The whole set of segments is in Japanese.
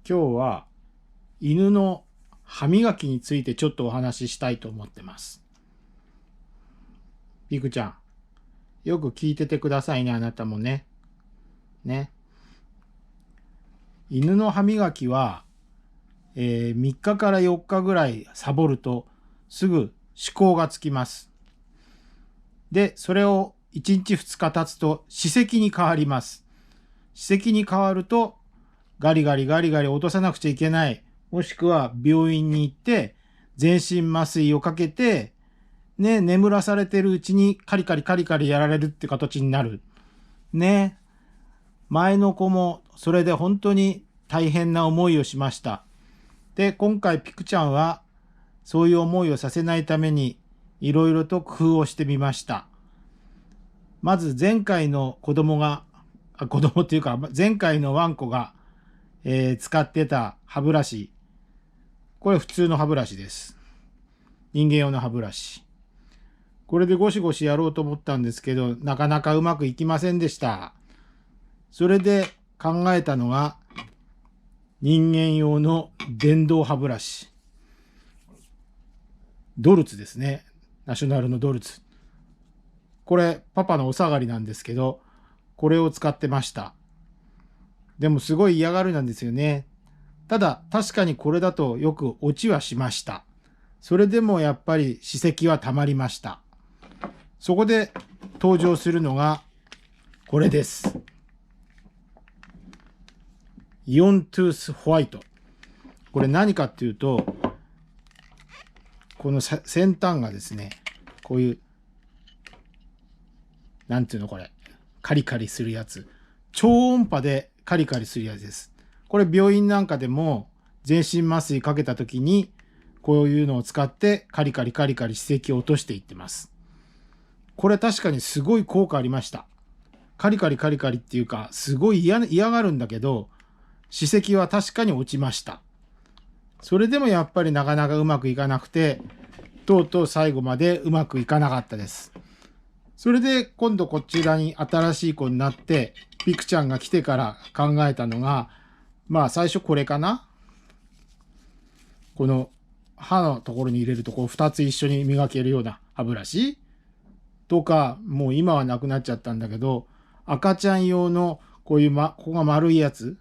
今日は犬の歯磨きについてちょっとお話ししたいと思ってます。ピクちゃん、よく聞いててくださいね、あなたもね。犬の歯磨きは、3日から4日ぐらいサボるとすぐ歯垢がつきます。で、それを1日2日経つと歯石に変わります。歯石に変わるとガリガリ落とさなくちゃいけない。もしくは病院に行って全身麻酔をかけて、眠らされてるうちにカリカリやられるって形になる。前の子もそれで本当に大変な思いをしました。で、今回ピクちゃんはそういう思いをさせないためにいろいろと工夫をしてみました。まず前回の子供っていうか前回のワンコが使ってた歯ブラシ。これ普通の歯ブラシです。人間用の歯ブラシ。これでゴシゴシやろうと思ったんですけど、なかなかうまくいきませんでした。それで考えたのが、人間用の電動歯ブラシ。ドルツですね。ナショナルのドルツ。これ、パパのお下がりなんですけど、これを使ってました。でもすごい嫌がるなんですよね。ただ確かにこれだとよく落ちはしました。それでもやっぱり歯石はたまりました。そこで登場するのがこれです。イオントゥースホワイト。これ何かっていうと、この先端がですね、こういう、なんていうのこれ、カリカリするやつ。超音波でカリカリするやつです。これ病院なんかでも全身麻酔かけた時にこういうのを使ってカリカリ歯石を落としていってます。これ確かにすごい効果ありました。カリカリっていうかすごい嫌がるんだけど歯石は確かに落ちました。それでもやっぱりなかなかうまくいかなくてとうとう最後までうまくいかなかったです。それで今度こちらに新しい子になってピクちゃんが来てから考えたのが、最初これかな。この歯のところに入れるとこう2つ一緒に磨けるような歯ブラシとか、もう今はなくなっちゃったんだけど、赤ちゃん用のこういう、ここが丸いやつ、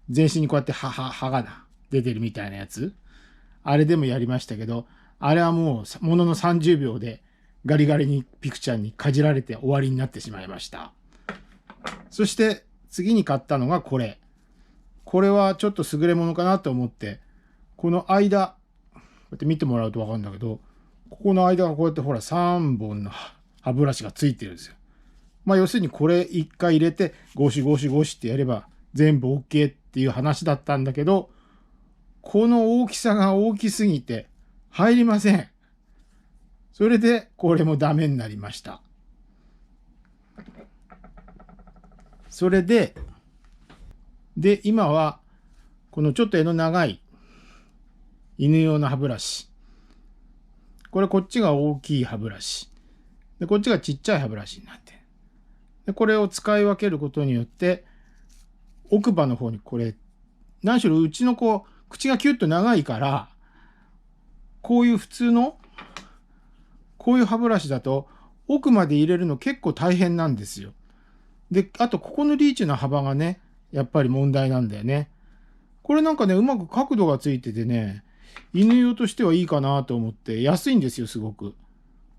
全身にこうやって歯が出てるみたいなやつ、あれでもやりましたけど、あれはもうものの30秒でガリガリにピクちゃんにかじられて終わりになってしまいました。そして次に買ったのがこれ。これはちょっと優れものかなと思って、この間、こうやって見てもらうと分かるんだけど、ここの間がこうやってほら3本の歯ブラシがついてるんですよ。要するにこれ1回入れてゴシゴシってやれば全部 OK っていう話だったんだけど、この大きさが大きすぎて入りません。それでこれもダメになりました。それで今はこのちょっと柄の長い犬用の歯ブラシ。こっちが大きい歯ブラシ。で、こっちがちっちゃい歯ブラシになって。で、これを使い分けることによって、奥歯の方にこれ、何しろうちの子、口がキュッと長いから、こういう普通の、こういう歯ブラシだと、奥まで入れるの結構大変なんですよ。で、あとここのリーチの幅がね、やっぱり問題なんだよね。これなんかね、うまく角度がついててね、犬用としてはいいかなと思って、安いんですよ、すごく。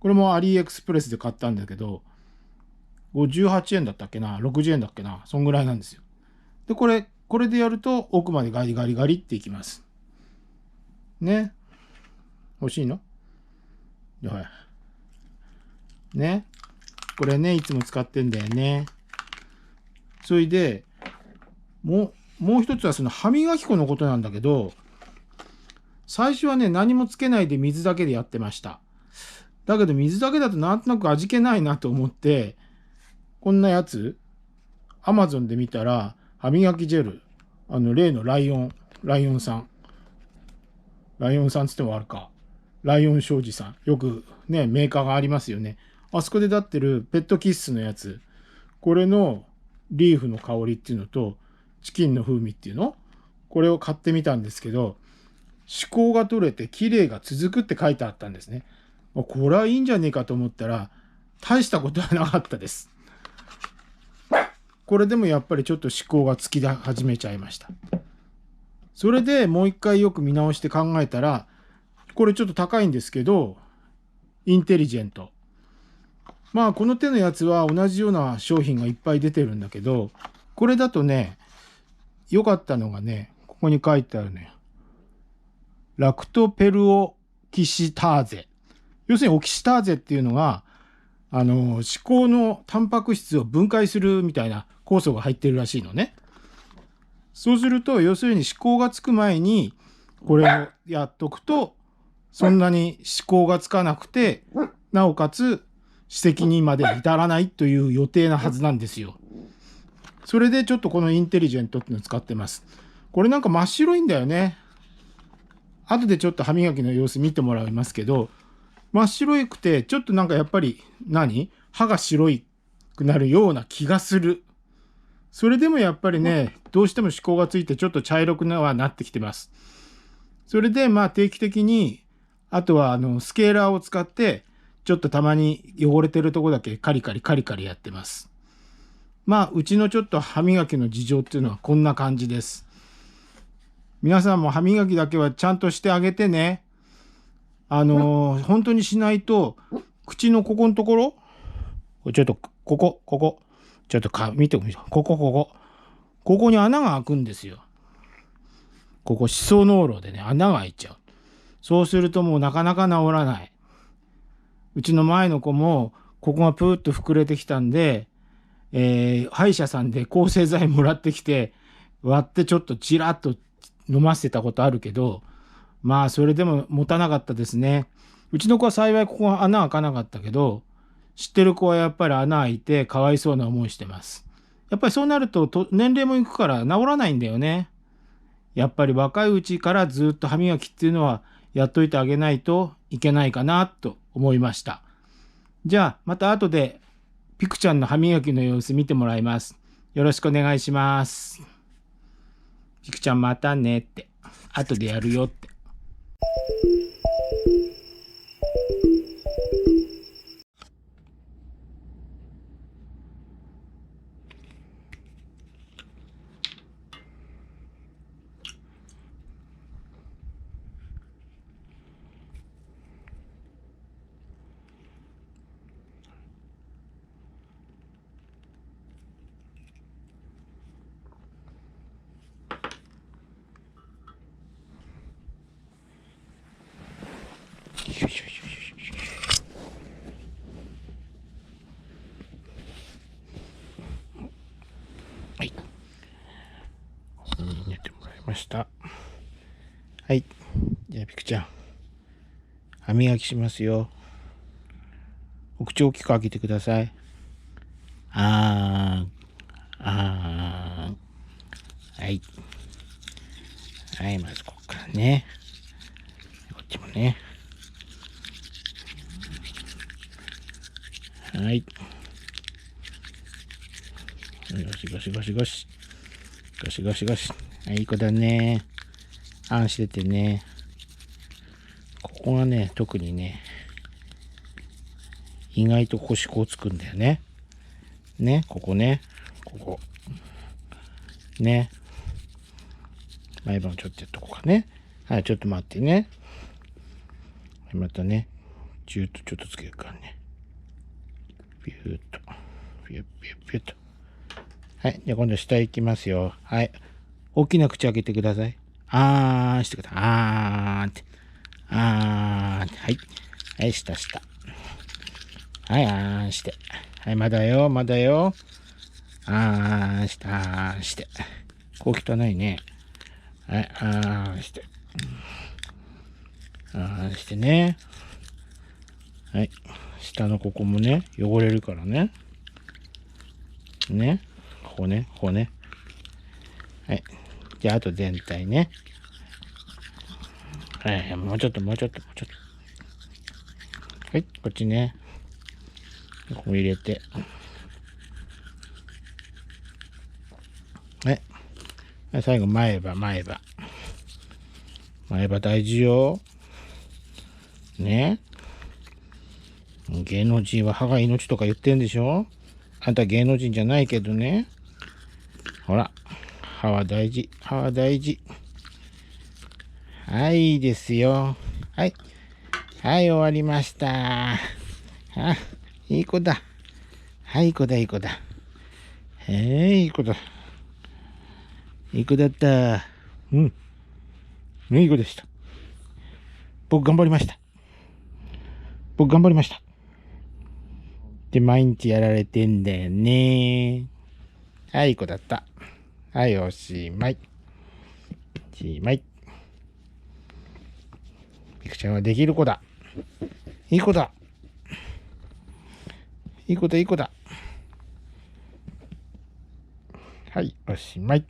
これもアリエクスプレスで買ったんだけど、58円だったっけな、60円だっけな、そんぐらいなんですよ。で、これでやると奥までガリガリっていきます。ね。欲しいの？はい。ね。これね、いつも使ってんだよね。それで、もう一つはその歯磨き粉のことなんだけど、最初はね、何もつけないで水だけでやってました。だけど水だけだとなんとなく味気ないなと思って、こんなやつ、Amazon で見たら、歯磨きジェル、例のライオンさんつってもあるか。ライオン商事さん。よくね、メーカーがありますよね。あそこで出ってるペットキッスのやつ。これのリーフの香りっていうのと、チキンの風味っていうのこれを買ってみたんですけど、歯垢が取れて綺麗が続くって書いてあったんですね。これはいいんじゃねえかと思ったら、大したことはなかったです。これでもやっぱりちょっと歯垢がつき始めちゃいました。それでもう一回よく見直して考えたら、これちょっと高いんですけど、インテリジェント。まあこの手のやつは同じような商品がいっぱい出てるんだけど、これだとね、良かったのがね、ここに書いてあるね。ラクトペルオキシターゼ。要するにオキシターゼっていうのが、歯垢のタンパク質を分解するみたいな酵素が入ってるらしいのね。そうすると、要するに歯垢がつく前に、これをやっとくと、そんなに歯垢がつかなくて、なおかつ、歯石にまで至らないという予定なはずなんですよ。それでちょっとこのインテリジェントっていうのを使ってます。これなんか真っ白いんだよね。後でちょっと歯磨きの様子見てもらいますけど、真っ白くて、ちょっとなんかやっぱり歯が白くなるような気がする。それでもやっぱりね、どうしても歯垢がついてちょっと茶色くはなってきてます。それでまあ定期的に、あとはスケーラーを使って、ちょっとたまに汚れてるとこだけカリカリカリカリやってます。まあ、うちのちょっと歯磨きの事情っていうのはこんな感じです。皆さんも歯磨きだけはちゃんとしてあげてね。本当にしないと、口のここのところ、ちょっと、ここ、ちょっと見てみて、ここに穴が開くんですよ。ここ、歯槽膿漏でね、穴が開いちゃう。そうするともうなかなか治らない。うちの前の子も、ここがプーッと膨れてきたんで、歯医者さんで抗生剤もらってきて、割ってちょっとチラッと飲ませてたことあるけど、まあそれでも持たなかったですね。うちの子は幸いここは穴開かなかったけど、知ってる子はやっぱり穴開いてかわいそうな思いしてます。やっぱりそうなると年齢もいくから治らないんだよね。やっぱり若いうちからずっと歯磨きっていうのはやっといてあげないといけないかなと思いました。じゃあまた後でピクちゃんの歯磨きの様子見てもらいます。よろしくお願いします。ピクちゃんまたねって。後でやるよって。はい。寝てもらいました。はい。じゃあピクちゃん、歯磨きしますよ。お口を大きく開けてください。あー、あー。はい。はい、まずここからね。こっちもね。はい。ゴシゴシゴシゴシ。ゴシゴシゴシ。はい、いい子だね。あんしててね。ここがね、特にね、意外とここ歯垢つくんだよね。ね、ここね。ここ。ね。毎晩ちょっとやっとこうかね。はい、ちょっと待ってね。またね、ジューッとちょっとつけるからね。ピューッと。ピュッピュッピュッと。はい、じゃあ今度下行きますよ。はい。大きな口開けてください。あーんしてください。あーんって。あーんって。はい。はい、下。はい、あーんして。はい、まだよ、まだよ。あーんして、あーんして。こう汚いね。はい、あーんして。あーんしてね。はい。下のここもね、汚れるからね。ね。ここね。はい。じゃあ、あと全体ね。はい、もうちょっと。はい、こっちね。ここ入れて。はい。最後、前歯、前歯。前歯大事よ。ね。芸能人は歯が命とか言ってんでしょ。あんた芸能人じゃないけどね。ほら、歯は大事、歯は大事。はい、いいですよ。はい。はい、終わりました。あ、いい子だ。はい、いい子だ、いい子だ。いい子だ。いい子だった。うん。いい子でした。僕頑張りました。僕頑張りました。で、毎日やられてんだよね。はい、いい子だった。はい、おしまい。おしまい。みくちゃんはできる子だ。いい子だ。いい子だ、いい子だ。はい、おしまい。